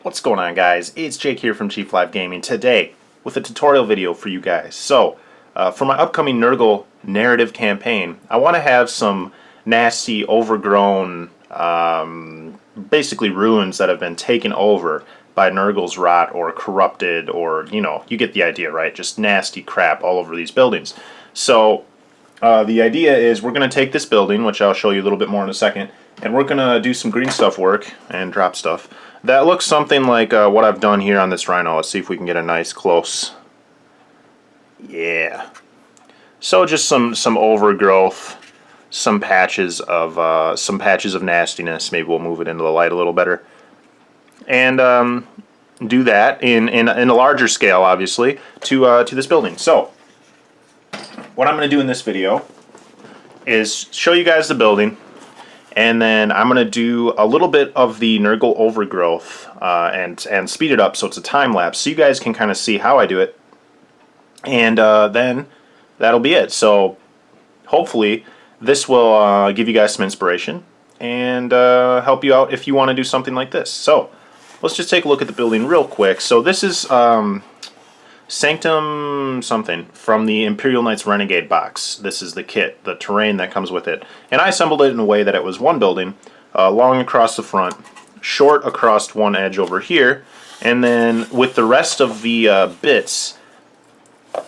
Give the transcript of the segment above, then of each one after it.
What's going on, guys? It's Jake here from Chief Live Gaming today with a tutorial video for you guys. So, for my upcoming Nurgle narrative campaign, I want to have some nasty, overgrown, basically ruins that have been taken over by Nurgle's rot or corrupted, or, you know, you get the idea, right? Just nasty crap all over these buildings. So, the idea is we're going to take this building, which I'll show you a little bit more in a second, and we're going to do some green stuff work and drop stuff. That looks something like what I've done here on this rhino. Let's see if we can get a nice close. Yeah. So just some overgrowth, some patches of nastiness. Maybe we'll move it into the light a little better, and do that in a larger scale, obviously, to this building. So what I'm going to do in this video is show you guys the building. And then I'm going to do a little bit of the Nurgle overgrowth and speed it up so it's a time lapse so you guys can kind of see how I do it. And then that'll be it. So hopefully this will give you guys some inspiration and help you out if you want to do something like this. So let's just take a look at the building real quick. So this is Sanctum something from the Imperial Knights Renegade box. This is the kit, the terrain that comes with it. And I assembled it in a way that it was one building, long across the front, short across one edge over here, and then with the rest of the bits,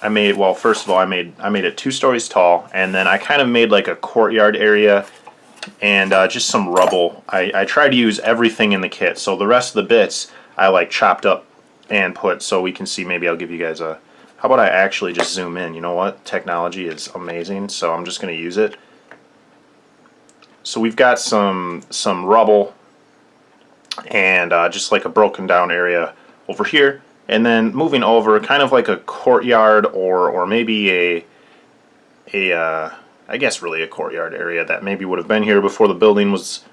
I made, well, first of all, I made it 2 stories tall, and then I kind of made like a courtyard area and just some rubble. I tried to use everything in the kit, so the rest of the bits I like chopped up and put so we can see. Maybe I'll give you guys a, how about I actually just zoom in? You know what? Technology is amazing, so I'm just going to use it. So we've got some rubble and just like a broken down area over here, and then moving over kind of like a courtyard or maybe I guess really a courtyard area that maybe would have been here before the building was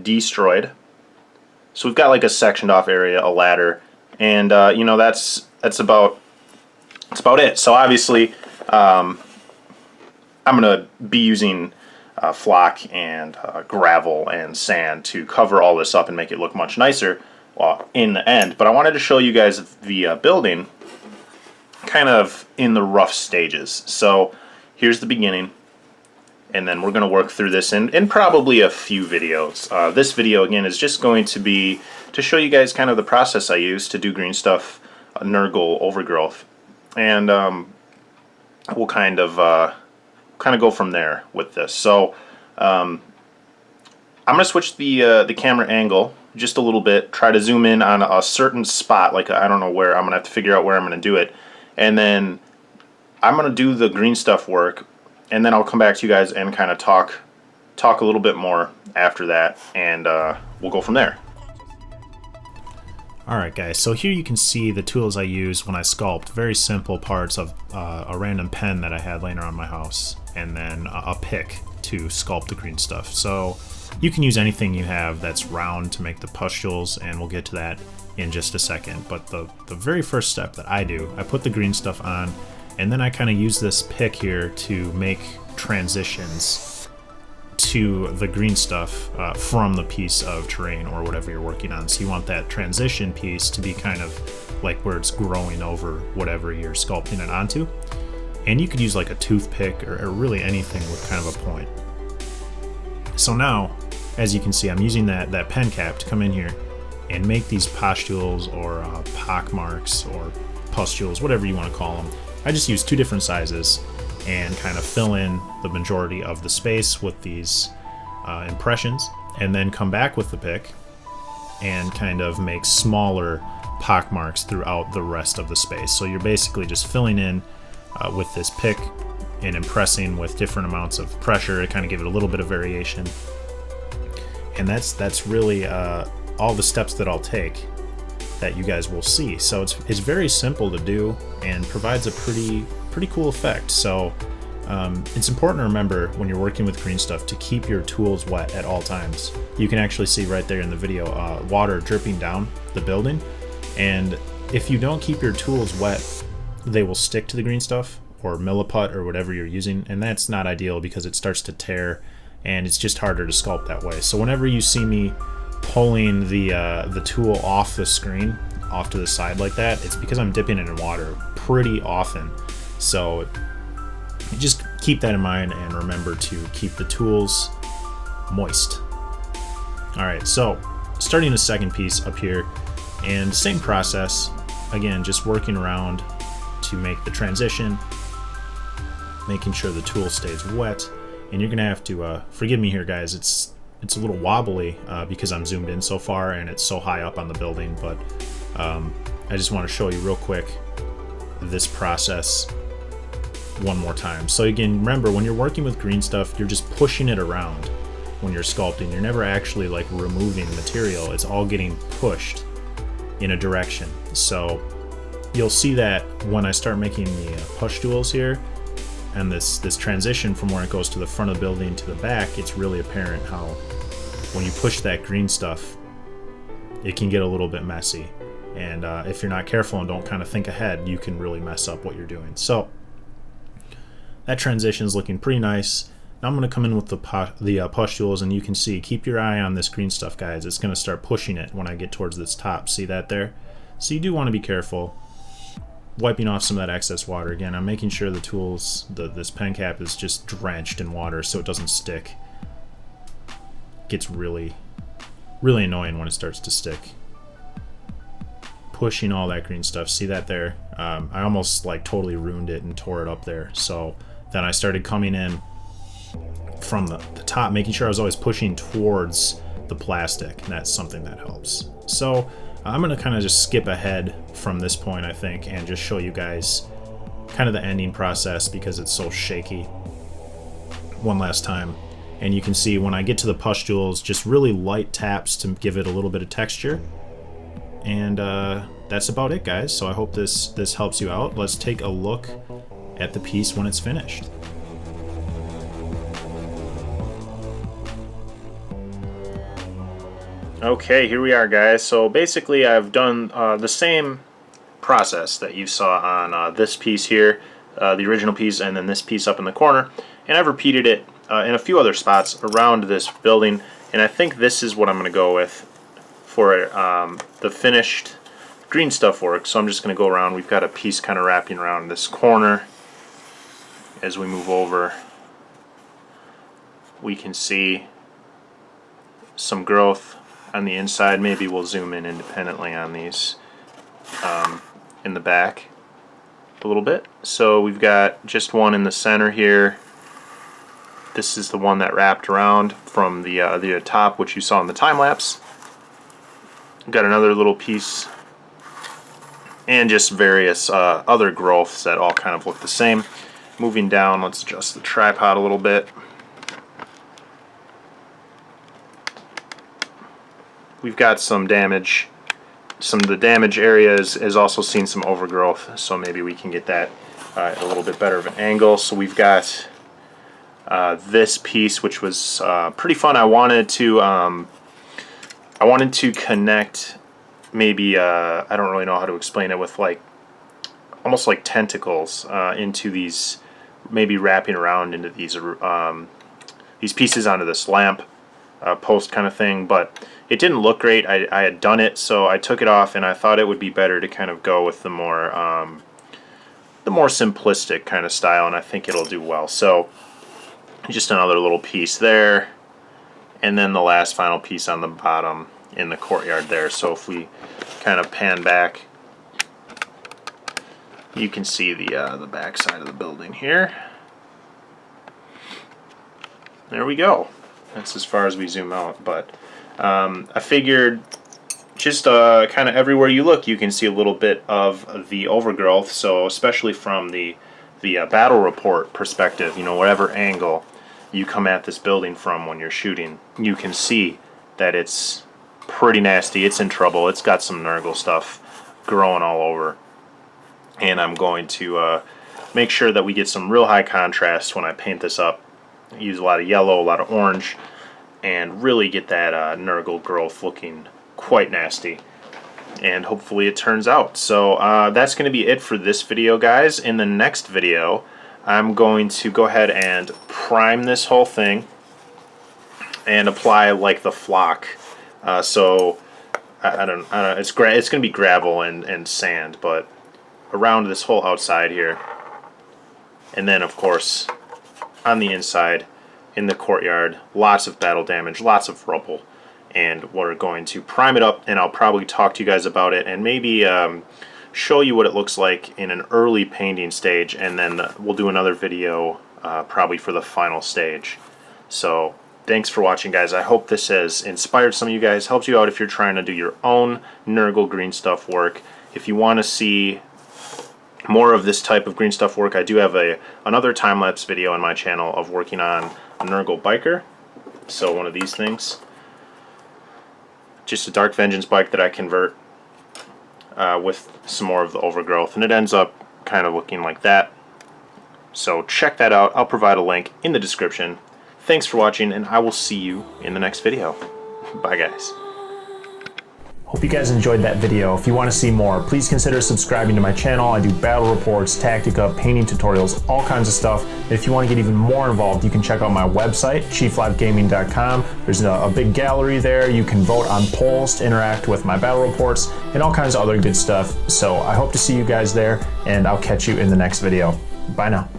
destroyed. So we've got like a sectioned off area, a ladder, and you know, that's about it. So obviously I'm gonna be using flock and gravel and sand to cover all this up and make it look much nicer in the end. But I wanted to show you guys the building kind of in the rough stages. So here's the beginning. And then we're going to work through this in probably a few videos. This video, again, is just going to be to show you guys kind of the process I use to do green stuff, Nurgle overgrowth. And we'll kind of go from there with this. So I'm going to switch the camera angle just a little bit, try to zoom in on a certain spot, like I don't know where. I'm going to have to figure out where I'm going to do it. And then I'm going to do the green stuff work. And then I'll come back to you guys and kind of talk a little bit more after that, and we'll go from there. Alright guys, so here you can see the tools I use when I sculpt. Very simple parts of a random pen that I had laying around my house, and then a pick to sculpt the green stuff. So you can use anything you have that's round to make the pustules, and we'll get to that in just a second. But the very first step that I do, I put the green stuff on, and then I kind of use this pick here to make transitions to the green stuff from the piece of terrain or whatever you're working on. So you want that transition piece to be kind of like where it's growing over whatever you're sculpting it onto. And you could use like a toothpick or really anything with kind of a point. So now, as you can see, I'm using that pen cap to come in here and make these pustules or pock marks or pustules, whatever you want to call them. I just use 2 different sizes and kind of fill in the majority of the space with these impressions, and then come back with the pick and kind of make smaller pock marks throughout the rest of the space. So you're basically just filling in with this pick and impressing with different amounts of pressure to kind of give it a little bit of variation. And that's really all the steps that I'll take that you guys will see. So it's very simple to do and provides a pretty cool effect. So it's important to remember when you're working with green stuff to keep your tools wet at all times. You can actually see right there in the video water dripping down the building, and if you don't keep your tools wet, they will stick to the green stuff or milliput or whatever you're using, and that's not ideal because it starts to tear and it's just harder to sculpt that way. So whenever you see me pulling the tool off the screen, off to the side like that, it's because I'm dipping it in water pretty often. So just keep that in mind and remember to keep the tools moist. Alright, so starting the second piece up here, and same process, again, just working around to make the transition, making sure the tool stays wet. And you're gonna have to forgive me here, guys, it's a little wobbly because I'm zoomed in so far and it's so high up on the building, but I just want to show you real quick this process one more time. So again, remember, when you're working with green stuff, you're just pushing it around when you're sculpting. You're never actually like removing material. It's all getting pushed in a direction. So you'll see that when I start making the pustules here, and this transition from where it goes to the front of the building to the back, it's really apparent how when you push that green stuff, it can get a little bit messy. And if you're not careful and don't kind of think ahead, you can really mess up what you're doing. So that transition is looking pretty nice. Now I'm going to come in with the pustules, and you can see, keep your eye on this green stuff, guys. It's going to start pushing it when I get towards this top. See that there? So you do want to be careful. Wiping off some of that excess water. Again, I'm making sure the tools, this pen cap is just drenched in water so it doesn't stick. It gets really, really annoying when it starts to stick. Pushing all that green stuff. See that there? I almost like totally ruined it and tore it up there. So then I started coming in from the top, making sure I was always pushing towards the plastic, and that's something that helps. So I'm going to kind of just skip ahead from this point, I think, and just show you guys kind of the ending process because it's so shaky one last time. And you can see when I get to the pustules, just really light taps to give it a little bit of texture. And that's about it, guys. So I hope this helps you out. Let's take a look at the piece when it's finished. Okay, here we are, guys. So basically I've done the same process that you saw on this piece here, the original piece, and then this piece up in the corner, and I've repeated it in a few other spots around this building, and I think this is what I'm going to go with for the finished green stuff work. So I'm just going to go around. We've got a piece kind of wrapping around this corner. As we move over, we can see some growth on the inside. Maybe we'll zoom in independently on these in the back a little bit. So we've got just one in the center here. This is the one that wrapped around from the top, which you saw in the time lapse. Got another little piece, and just various other growths that all kind of look the same. Moving down, let's adjust the tripod a little bit. We've got some damage. Some of the damage areas is also seen some overgrowth, so maybe we can get that at a little bit better of an angle. So we've got this piece, which was pretty fun. I wanted to connect, maybe I don't really know how to explain it, with like almost like tentacles into these, maybe wrapping around into these pieces onto this lamp post kind of thing, but it didn't look great. I had done it, so I took it off, and I thought it would be better to kind of go with the more simplistic kind of style, and I think it'll do well. So just another little piece there, and then the last final piece on the bottom in the courtyard there. So if we kind of pan back, you can see the back side of the building here. There we go. That's as far as we zoom out, but I figured just kind of everywhere you look, you can see a little bit of the overgrowth. So especially from the battle report perspective, you know, whatever angle you come at this building from when you're shooting, you can see that it's pretty nasty. It's in trouble. It's got some Nurgle stuff growing all over, and I'm going to make sure that we get some real high contrast when I paint this up. Use a lot of yellow, a lot of orange, and really get that Nurgle growth looking quite nasty. And hopefully it turns out. So that's going to be it for this video, guys. In the next video, I'm going to go ahead and prime this whole thing and apply like the flock So I don't it's going to be gravel and sand, but around this whole outside here, and then of course on the inside in the courtyard, lots of battle damage, lots of rubble, and we're going to prime it up, and I'll probably talk to you guys about it and maybe show you what it looks like in an early painting stage, and then we'll do another video probably for the final stage. So thanks for watching, guys. I hope this has inspired some of you guys, helped you out if you're trying to do your own Nurgle green stuff work. If you want to see more of this type of green stuff work, I do have another time-lapse video on my channel of working on a Nurgle biker. So one of these things, just a Dark Vengeance bike that I convert with some more of the overgrowth, and it ends up kind of looking like that. So check that out. I'll provide a link in the description. Thanks for watching, and I will see you in the next video. Bye, guys. Hope you guys enjoyed that video. If you want to see more, please consider subscribing to my channel. I do battle reports, tactica, painting tutorials, all kinds of stuff. If you want to get even more involved, you can check out my website, chieflivegaming.com. There's a big gallery there. You can vote on polls to interact with my battle reports and all kinds of other good stuff. So I hope to see you guys there, and I'll catch you in the next video. Bye now.